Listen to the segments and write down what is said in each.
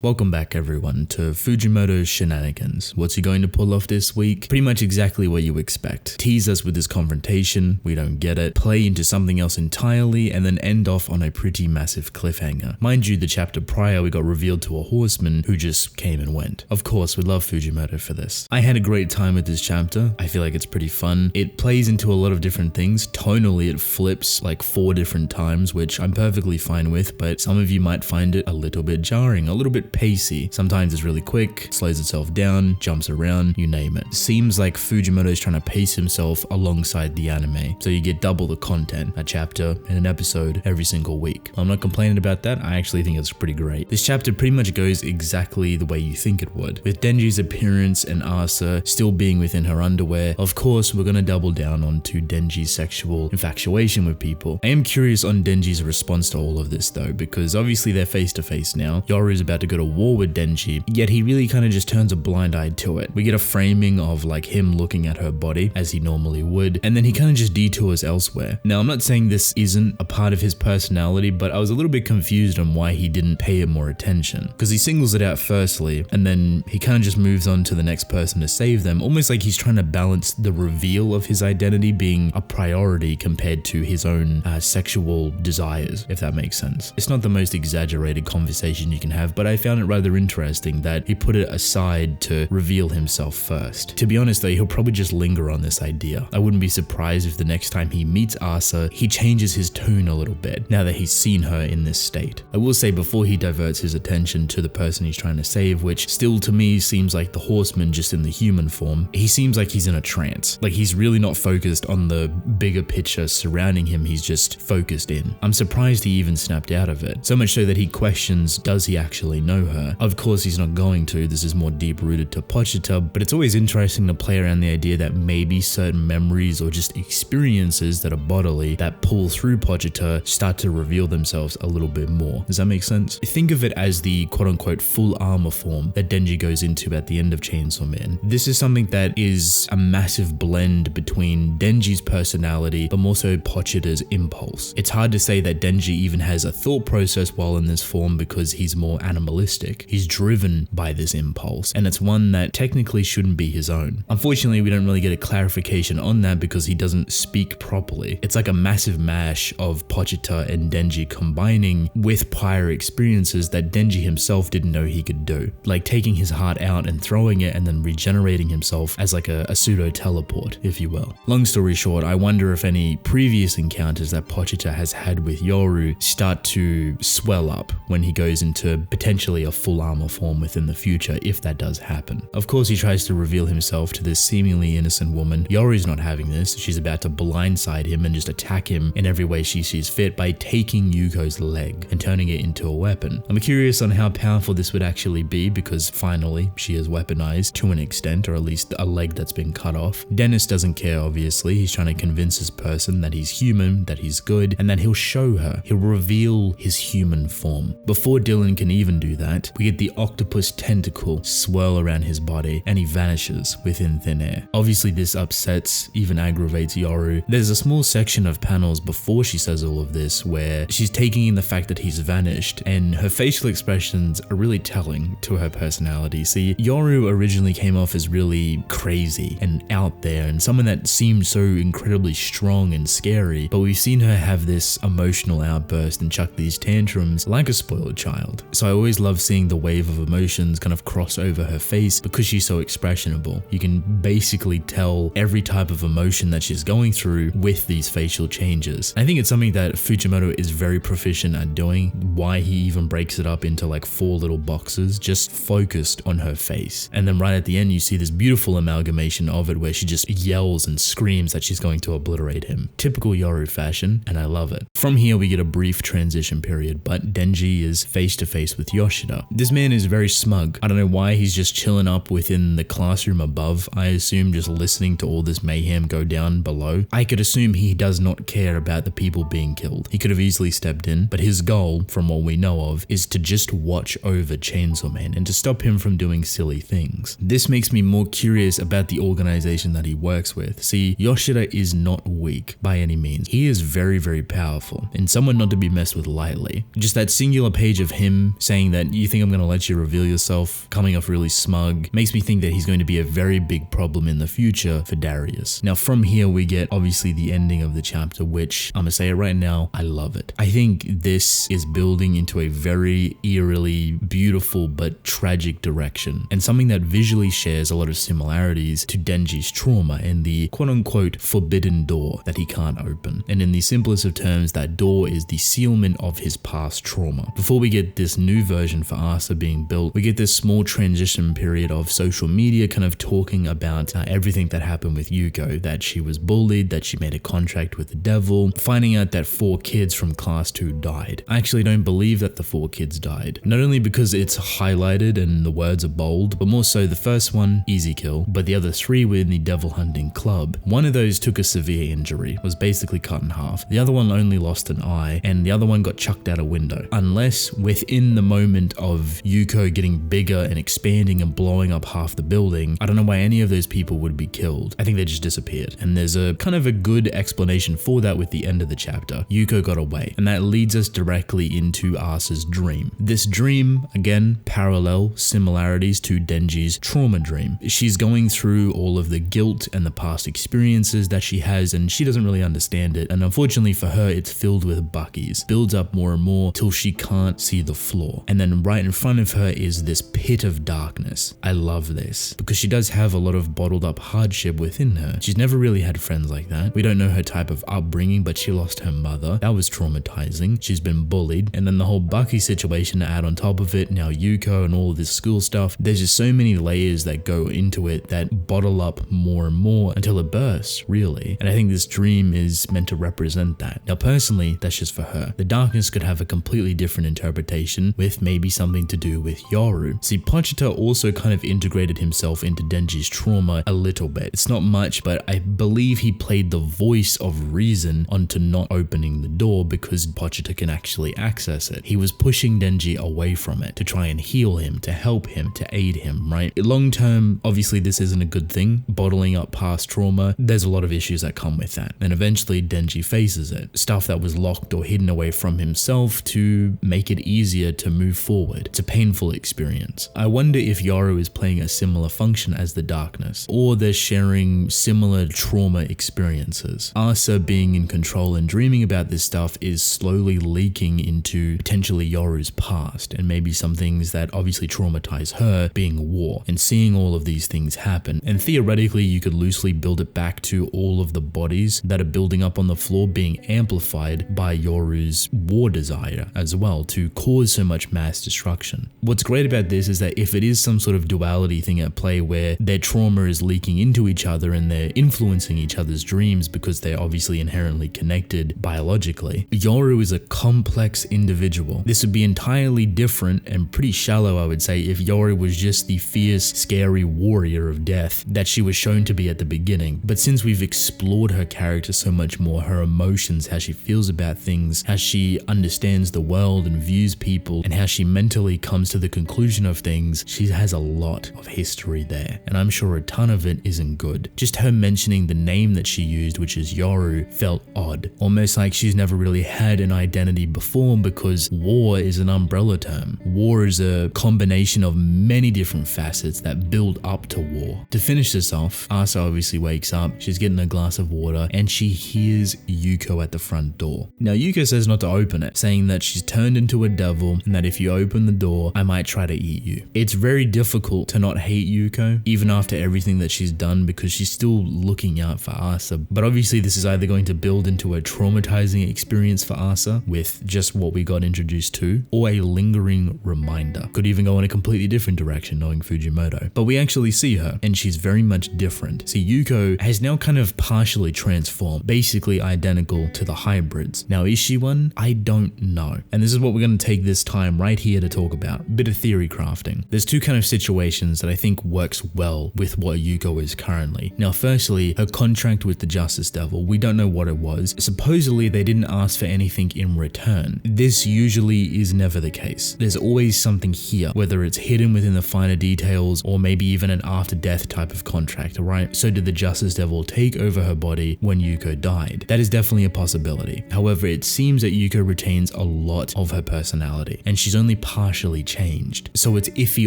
Welcome back everyone to Fujimoto's shenanigans. What's he going to pull off this week? Pretty much exactly what you expect. Tease us with his confrontation, we don't get it, play into something else entirely, and then end off on a pretty massive cliffhanger. Mind you, the chapter prior we got revealed to a horseman who just came and went. Of course, we love Fujimoto for this. I had a great time with this chapter. I feel like it's pretty fun. It plays into a lot of different things. Tonally, it flips like 4 different times, which I'm perfectly fine with, but some of you might find it a little bit jarring, a little bit pacey. Sometimes it's really quick, slows itself down, jumps around, you name it. Seems like Fujimoto is trying to pace himself alongside the anime, so you get double the content, a chapter and an episode every single week. I'm not complaining about that, I actually think it's pretty great. This chapter pretty much goes exactly the way you think it would. With Denji's appearance and Asa still being within her underwear, of course we're gonna double down onto Denji's sexual infatuation with people. I am curious on Denji's response to all of this though, because obviously they're face to face now. Yoru is about to go to war with Denji, yet he really kind of just turns a blind eye to it. We get a framing of like him looking at her body as he normally would, and then he kind of just detours elsewhere. Now I'm not saying this isn't a part of his personality, but I was a little bit confused on why he didn't pay it more attention, because he singles it out firstly and then he kind of just moves on to the next person to save them, almost like he's trying to balance the reveal of his identity being a priority compared to his own sexual desires, if that makes sense. It's not the most exaggerated conversation you can have, but I found it rather interesting that he put it aside to reveal himself first. To be honest though, he'll probably just linger on this idea. I wouldn't be surprised if the next time he meets Asa, he changes his tone a little bit now that he's seen her in this state. I will say before he diverts his attention to the person he's trying to save, which still to me seems like the horseman just in the human form, he seems like he's in a trance. Like he's really not focused on the bigger picture surrounding him, he's just focused in. I'm surprised he even snapped out of it. So much so that he questions, does he actually know her? Of course he's not going to, this is more deep rooted to Pochita, but it's always interesting to play around the idea that maybe certain memories or just experiences that are bodily that pull through Pochita start to reveal themselves a little bit more. Does that make sense? Think of it as the quote-unquote full armor form that Denji goes into at the end of Chainsaw Man. This is something that is a massive blend between Denji's personality but more so Pochita's impulse. It's hard to say that Denji even has a thought process while in this form because he's more animalistic. He's driven by this impulse, and it's one that technically shouldn't be his own. Unfortunately, we don't really get a clarification on that because he doesn't speak properly. It's like a massive mash of Pochita and Denji combining with prior experiences that Denji himself didn't know he could do. Like taking his heart out and throwing it and then regenerating himself as like a pseudo teleport, if you will. Long story short, I wonder if any previous encounters that Pochita has had with Yoru start to swell up when he goes into potentially a full armor form within the future, if that does happen. Of course, he tries to reveal himself to this seemingly innocent woman. Yoru's not having this. She's about to blindside him and just attack him in every way she sees fit by taking Yuko's leg and turning it into a weapon. I'm curious on how powerful this would actually be because finally she is weaponized to an extent, or at least a leg that's been cut off. Dennis doesn't care, obviously. He's trying to convince this person that he's human, that he's good, and that he'll show her. He'll reveal his human form. Before Dylan can even do that, we get the octopus tentacle swirl around his body and he vanishes within thin air. Obviously this upsets, even aggravates Yoru. There's a small section of panels before she says all of this where she's taking in the fact that he's vanished, and her facial expressions are really telling to her personality. See, Yoru originally came off as really crazy and out there and someone that seemed so incredibly strong and scary, but we've seen her have this emotional outburst and chuck these tantrums like a spoiled child. So I always love seeing the wave of emotions kind of cross over her face because she's so expressionable. You can basically tell every type of emotion that she's going through with these facial changes. I think it's something that Fujimoto is very proficient at doing, why he even breaks it up into like 4 little boxes just focused on her face. And then right at the end you see this beautiful amalgamation of it where she just yells and screams that she's going to obliterate him. Typical Yoru fashion, and I love it. From here we get a brief transition period, but Denji is face to face with Yoshida. This man is very smug. I don't know why he's just chilling up within the classroom above. I assume just listening to all this mayhem go down below. I could assume he does not care about the people being killed. He could have easily stepped in, but his goal, from what we know of, is to just watch over Chainsaw Man and to stop him from doing silly things. This makes me more curious about the organization that he works with. See, Yoshida is not weak by any means. He is very, very powerful and someone not to be messed with lightly. Just that singular page of him saying that you think I'm going to let you reveal yourself, coming off really smug, makes me think that he's going to be a very big problem in the future for Darius. Now from here we get obviously the ending of the chapter, which I'm going to say it right now, I love it. I think this is building into a very eerily beautiful but tragic direction, and something that visually shares a lot of similarities to Denji's trauma and the quote-unquote forbidden door that he can't open. And in the simplest of terms, that door is the sealment of his past trauma. Before we get this new version for Asa being built, we get this small transition period of social media kind of talking about everything that happened with Yuko, that she was bullied, that she made a contract with the devil, finding out that 4 kids from class 2 died. I actually don't believe that the 4 kids died. Not only because it's highlighted and the words are bold, but more so the first one, easy kill, but the other 3 were in the devil hunting club. One of those took a severe injury, was basically cut in half. The other one only lost an eye, and the other one got chucked out a window. Unless within the moment of Yuko getting bigger and expanding and blowing up half the building, I don't know why any of those people would be killed. I think they just disappeared. And there's a kind of a good explanation for that with the end of the chapter. Yuko got away, and that leads us directly into Asa's dream. This dream, again, parallel similarities to Denji's trauma dream. She's going through all of the guilt and the past experiences that she has, and she doesn't really understand it. And unfortunately for her, it's filled with buckies. Builds up more and more till she can't see the floor. And then right in front of her is this pit of darkness. I love this because she does have a lot of bottled up hardship within her. She's never really had friends like that. We don't know her type of upbringing, but she lost her mother. That was traumatizing. She's been bullied. And then the whole Bucky situation to add on top of it, now Yuko and all of this school stuff. There's just so many layers that go into it that bottle up more and more until it bursts, really. And I think this dream is meant to represent that. Now personally, that's just for her. The darkness could have a completely different interpretation with maybe something to do with Yoru. See, Pochita also kind of integrated himself into Denji's trauma a little bit. It's not much, but I believe he played the voice of reason onto not opening the door because Pochita can actually access it. He was pushing Denji away from it to try and heal him, to help him, to aid him, right? Long term, obviously this isn't a good thing. Bottling up past trauma, there's a lot of issues that come with that. And eventually Denji faces it. Stuff that was locked or hidden away from himself to make it easier to move forward. It's a painful experience. I wonder if Yoru is playing a similar function as the darkness, or they're sharing similar trauma experiences. Asa being in control and dreaming about this stuff is slowly leaking into potentially Yoru's past, and maybe some things that obviously traumatize her, being war, and seeing all of these things happen. And theoretically, you could loosely build it back to all of the bodies that are building up on the floor being amplified by Yoru's war desire as well to cause so much mass destruction. What's great about this is that if it is some sort of duality thing at play where their trauma is leaking into each other and they're influencing each other's dreams because they're obviously inherently connected biologically, Yoru is a complex individual. This would be entirely different and pretty shallow, I would say, if Yoru was just the fierce, scary warrior of death that she was shown to be at the beginning. But since we've explored her character so much more, her emotions, how she feels about things, how she understands the world and views people, and how she mentally comes to the conclusion of things, she has a lot of history there. And I'm sure a ton of it isn't good. Just her mentioning the name that she used, which is Yoru, felt odd. Almost like she's never really had an identity before because war is an umbrella term. War is a combination of many different facets that build up to war. To finish this off, Asa obviously wakes up, she's getting a glass of water, and she hears Yuko at the front door. Now Yuko says not to open it, saying that she's turned into a devil and that if you open the door, I might try to eat you. It's very difficult to not hate Yuko, even after everything that she's done, because she's still looking out for Asa. But obviously this is either going to build into a traumatizing experience for Asa with just what we got introduced to, or a lingering reminder. Could even go in a completely different direction knowing Fujimoto. But we actually see her, and she's very much different. See, Yuko has now kind of partially transformed, basically identical to the hybrids. Now is she one? I don't know. And this is what we're going to take this time right here to talk about. Bit of theory crafting. There's two kind of situations that I think works well with what Yuko is currently. Now firstly, her contract with the Justice Devil, we don't know what it was. Supposedly they didn't ask for anything in return. This usually is never the case. There's always something here, whether it's hidden within the finer details or maybe even an after death type of contract, right? So did the Justice Devil take over her body when Yuko died? That is definitely a possibility. However, it seems that Yuko retains a lot of her personality, and she's only only partially changed. So it's iffy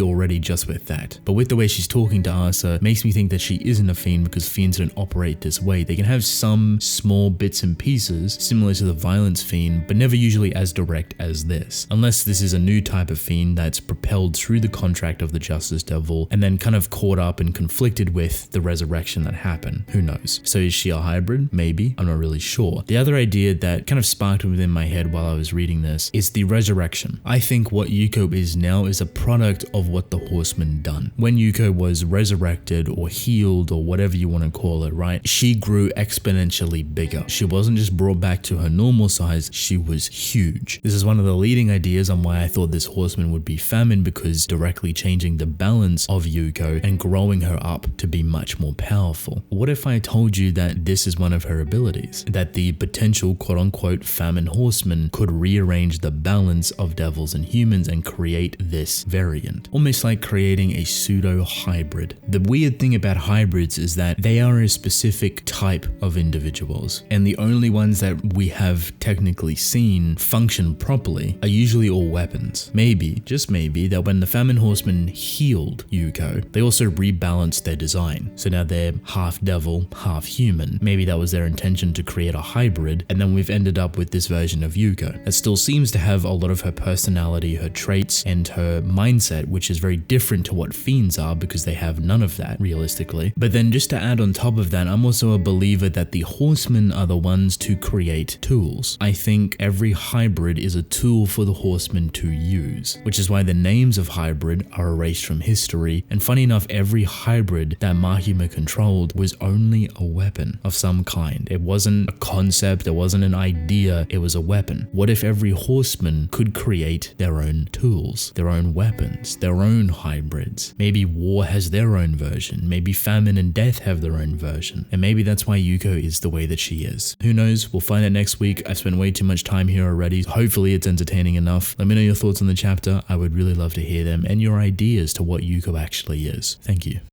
already just with that. But with the way she's talking to Asa, makes me think that she isn't a fiend because fiends don't operate this way. They can have some small bits and pieces similar to the violence fiend, but never usually as direct as this. Unless this is a new type of fiend that's propelled through the contract of the Justice Devil and then kind of caught up and conflicted with the resurrection that happened. Who knows? So is she a hybrid? Maybe. I'm not really sure. The other idea that kind of sparked within my head while I was reading this is the resurrection. I think what Yuko is now is a product of what the Horseman done. When Yuko was resurrected or healed or whatever you want to call it, right? She grew exponentially bigger. She wasn't just brought back to her normal size, she was huge. This is one of the leading ideas on why I thought this Horseman would be Famine, because directly changing the balance of Yuko and growing her up to be much more powerful. What if I told you that this is one of her abilities? That the potential quote-unquote Famine Horseman could rearrange the balance of devils and humans and create this variant. Almost like creating a pseudo-hybrid. The weird thing about hybrids is that they are a specific type of individuals, and the only ones that we have technically seen function properly are usually all weapons. Maybe, just maybe, that when the Famine Horseman healed Yuko, they also rebalanced their design. So now they're half devil, half human. Maybe that was their intention to create a hybrid, and then we've ended up with this version of Yuko that still seems to have a lot of her personality, her traits, and her mindset, which is very different to what fiends are because they have none of that realistically. But then just to add on top of that, I'm also a believer that the Horsemen are the ones to create tools. I think every hybrid is a tool for the Horsemen to use, which is why the names of hybrid are erased from history. And funny enough, every hybrid that Mahima controlled was only a weapon of some kind. It wasn't a concept, it wasn't an idea, it was a weapon. What if every Horseman could create their own tools, their own weapons, their own hybrids? Maybe war has their own version, maybe famine and death have their own version, and maybe that's why Yuko is the way that she is. Who knows? We'll find out next week. I've spent way too much time here already. Hopefully it's entertaining enough. Let me know your thoughts on the chapter. I would really love to hear them and your ideas to what Yuko actually is. Thank you.